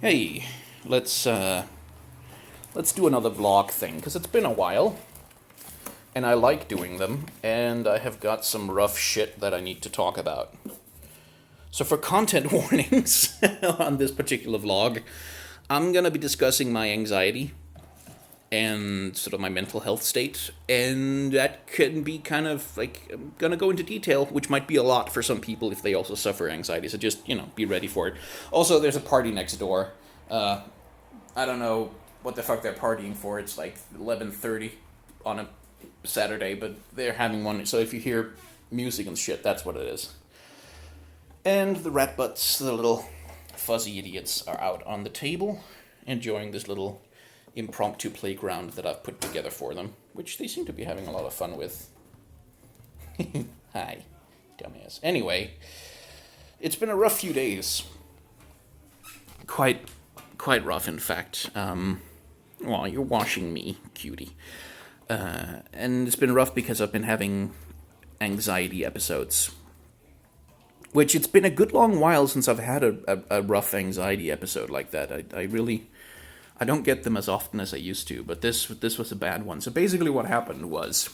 Hey, let's let's do another vlog thing because it's been a while, and I like doing them, and I have got some rough shit that I need to talk about. So for content warnings on this particular vlog, I'm gonna be discussing my anxiety and sort of my mental health state, and that can be kind of like I'm gonna go into detail, which might be a lot for some people if they also suffer anxiety. So just be ready for it. Also, there's a party next door. Uh, I don't know what the fuck they're partying for. It's like 11:30 on a Saturday, but they're having one. So if you hear music and shit, that's what it is. And the rat butts, the little fuzzy idiots, are out on the table enjoying this little impromptu playground that I've put together for them, which they seem to be having a lot of fun with. Hi, dumbass. Anyway, it's been a rough few days. Quite rough, in fact. Well, you're washing me, cutie. And it's been rough because I've been having anxiety episodes. Which it's been a good long while since I've had a rough anxiety episode like that. I don't get them as often as I used to, but this was a bad one. So basically, what happened was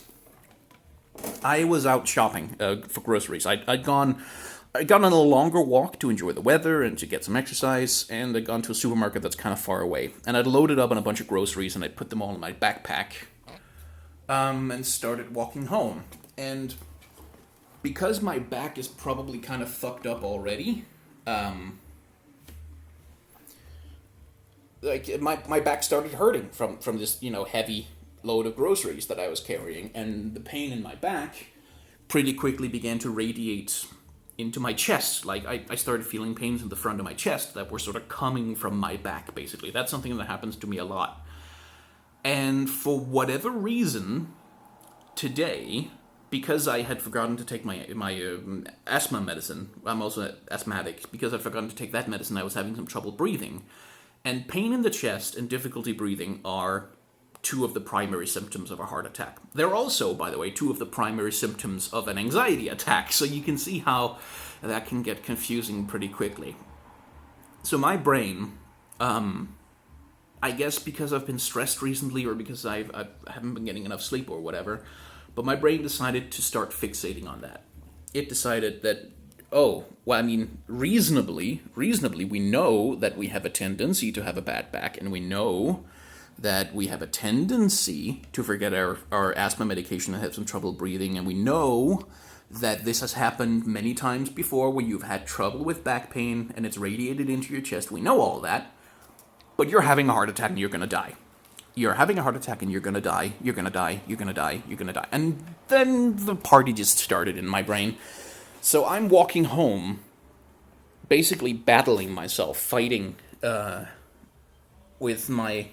I was out shopping for groceries. I'd gone on a longer walk to enjoy the weather and to get some exercise, and I'd gone to a supermarket that's kind of far away. And I'd loaded up on a bunch of groceries, and I'd put them all in my backpack, and started walking home. And because my back is probably kind of fucked up already, like my back started hurting from this heavy load of groceries that I was carrying, and the pain in my back pretty quickly began to radiate into my chest. Like I started feeling pains in the front of my chest that were sort of coming from my back. Basically, that's something that happens to me a lot. And for whatever reason, today, because I had forgotten to take my asthma medicine, I'm also asthmatic. Because I'd forgotten to take that medicine, I was having some trouble breathing. And pain in the chest and difficulty breathing are two of the primary symptoms of a heart attack. They're also, by the way, two of the primary symptoms of an anxiety attack, so you can see how that can get confusing pretty quickly. So my brain, I guess because I've been stressed recently or because I haven't been getting enough sleep or whatever, but my brain decided to start fixating on that. It decided that, oh, well, I mean, reasonably, we know that we have a tendency to have a bad back, and we know that we have a tendency to forget our asthma medication and have some trouble breathing, and we know that this has happened many times before where you've had trouble with back pain and it's radiated into your chest. We know all that, but you're having a heart attack and you're gonna die. You're having a heart attack and you're gonna die, you're gonna die, you're gonna die, you're gonna die. And then the party just started in my brain. So I'm walking home, basically battling myself, fighting with my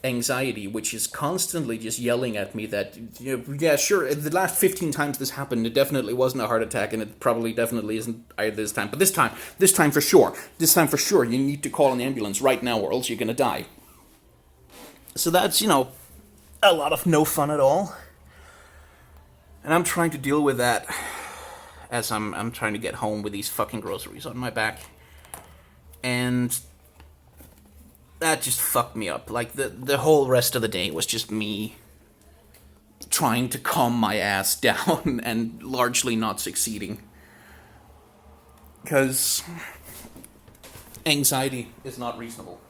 anxiety, which is constantly just yelling at me that, yeah, sure, the last 15 times this happened, it definitely wasn't a heart attack, and it probably definitely isn't either this time. But this time for sure, you need to call an ambulance right now or else you're gonna die. So that's, a lot of no fun at all. And I'm trying to deal with that as I'm trying to get home with these fucking groceries on my back. And that just fucked me up. Like, the whole rest of the day was just me trying to calm my ass down and largely not succeeding. Because anxiety is not reasonable.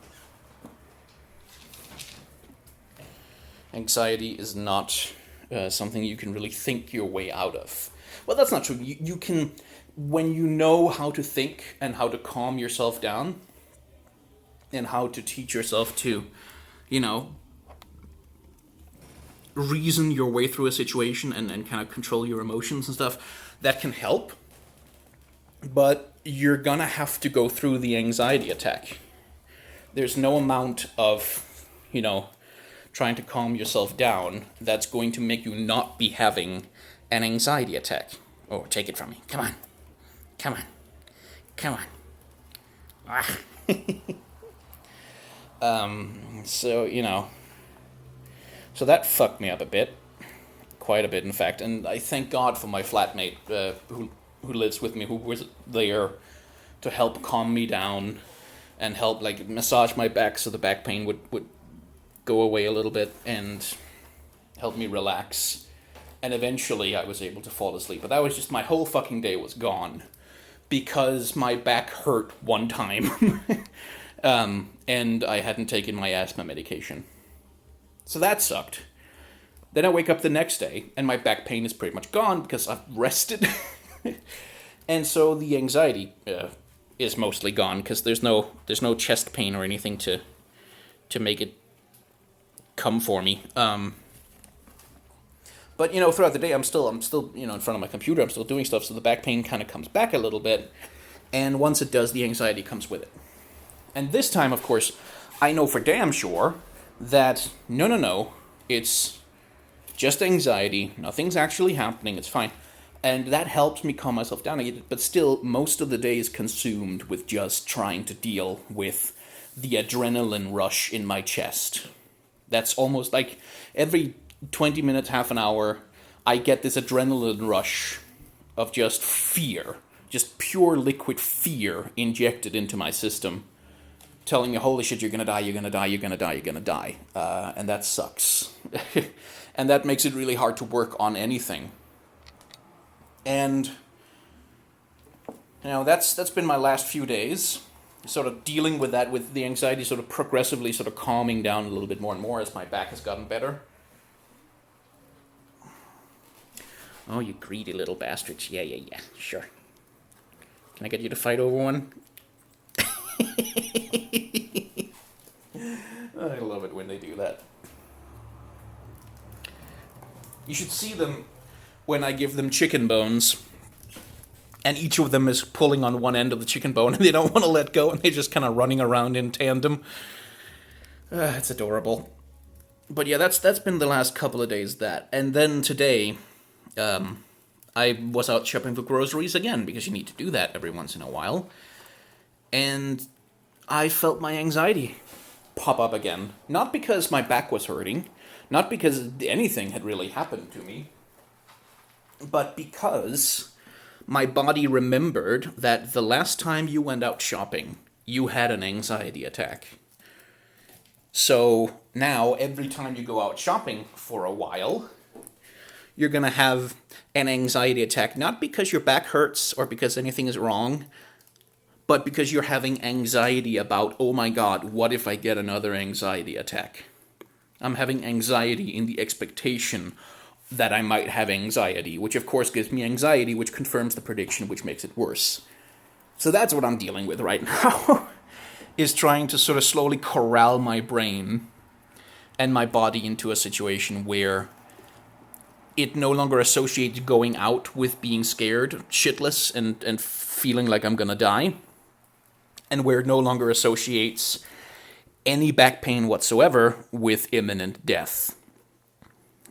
Anxiety is not something you can really think your way out of. Well, that's not true. You can, when you know how to think and how to calm yourself down, and how to teach yourself to, reason your way through a situation and kind of control your emotions and stuff, that can help. But you're gonna have to go through the anxiety attack. There's no amount of, trying to calm yourself down that's going to make you not be having an anxiety attack. Oh, take it from me. Come on. Come on. Come on. Ah. So, so that fucked me up a bit. Quite a bit, in fact. And I thank God for my flatmate who lives with me, who was there to help calm me down and help like massage my back so the back pain would go away a little bit and help me relax. And eventually I was able to fall asleep. But that was just, my whole fucking day was gone because my back hurt one time. And I hadn't taken my asthma medication. So that sucked. Then I wake up the next day and my back pain is pretty much gone because I've rested. And so the anxiety is mostly gone because there's no chest pain or anything to make it come for me. But throughout the day I'm still in front of my computer. I'm still doing stuff, so the back pain kind of comes back a little bit. And once it does, the anxiety comes with it. And this time, of course, I know for damn sure that no, it's just anxiety. Nothing's actually happening. It's fine. And that helps me calm myself down. But still, most of the day is consumed with just trying to deal with the adrenaline rush in my chest. That's almost like every 20 minutes, half an hour, I get this adrenaline rush of just fear. Just pure liquid fear injected into my system. Telling me, holy shit, you're gonna die, you're gonna die, you're gonna die, you're gonna die. And that sucks. And that makes it really hard to work on anything. And that's been my last few days, sort of dealing with that, with the anxiety sort of progressively sort of calming down a little bit more and more as my back has gotten better. Oh, you greedy little bastards. Yeah, sure. Can I get you to fight over one? I love it when they do that. You should see them when I give them chicken bones, and each of them is pulling on one end of the chicken bone, and they don't want to let go, and they're just kind of running around in tandem. It's adorable. But yeah, that's been the last couple of days, that. And then today, I was out shopping for groceries again, because you need to do that every once in a while. And I felt my anxiety pop up again. Not because my back was hurting, not because anything had really happened to me, but because my body remembered that the last time you went out shopping, you had an anxiety attack. So now, every time you go out shopping for a while, you're going to have an anxiety attack, not because your back hurts or because anything is wrong, but because you're having anxiety about, oh my god, what if I get another anxiety attack? I'm having anxiety in the expectation that I might have anxiety, which of course gives me anxiety, which confirms the prediction, which makes it worse. So that's what I'm dealing with right now, is trying to sort of slowly corral my brain and my body into a situation where it no longer associates going out with being scared, shitless, and feeling like I'm gonna die, and where it no longer associates any back pain whatsoever with imminent death.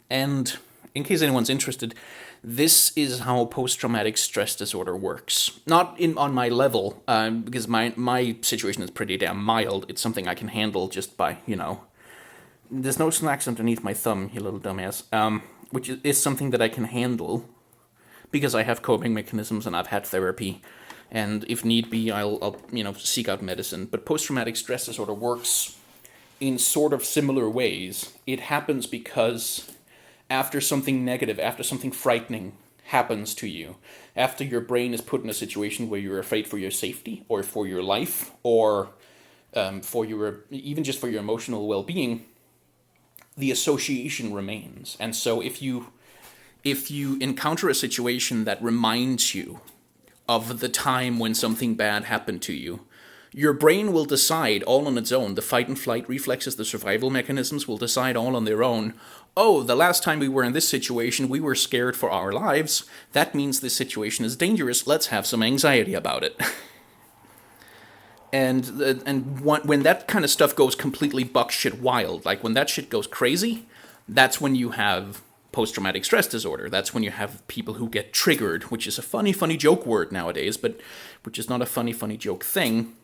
And in case anyone's interested, this is how post-traumatic stress disorder works. Not on my level, because my situation is pretty damn mild. It's something I can handle just by, there's no snacks underneath my thumb, you little dumbass. Which is something that I can handle because I have coping mechanisms and I've had therapy. And if need be, I'll seek out medicine. But post-traumatic stress disorder works in sort of similar ways. It happens because after something negative, after something frightening happens to you, after your brain is put in a situation where you're afraid for your safety or for your life or even just for your emotional well-being, the association remains. And so if you encounter a situation that reminds you of the time when something bad happened to you, your brain will decide all on its own. The fight and flight reflexes, the survival mechanisms will decide all on their own. Oh, the last time we were in this situation, we were scared for our lives. That means this situation is dangerous. Let's have some anxiety about it. And when that kind of stuff goes completely buck shit wild, like when that shit goes crazy, that's when you have post-traumatic stress disorder. That's when you have people who get triggered, which is a funny joke word nowadays, but which is not a funny joke thing,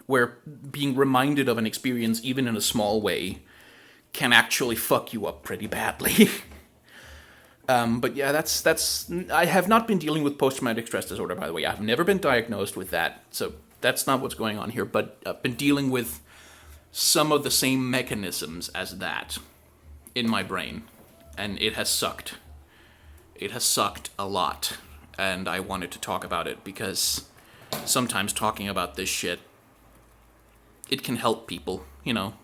where being reminded of an experience, even in a small way, can actually fuck you up pretty badly. But yeah, that's. I have not been dealing with post-traumatic stress disorder, by the way. I've never been diagnosed with that, so That's not what's going on here, but I've been dealing with some of the same mechanisms as that in my brain, and it has sucked. It has sucked a lot, and I wanted to talk about it because sometimes talking about this shit, it can help people,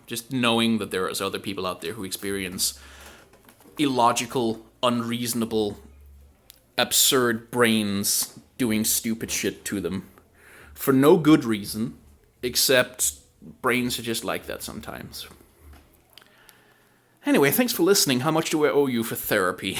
just knowing that there are other people out there who experience illogical, unreasonable, absurd brains doing stupid shit to them for no good reason, except brains are just like that sometimes. Anyway, thanks for listening. How much do I owe you for therapy?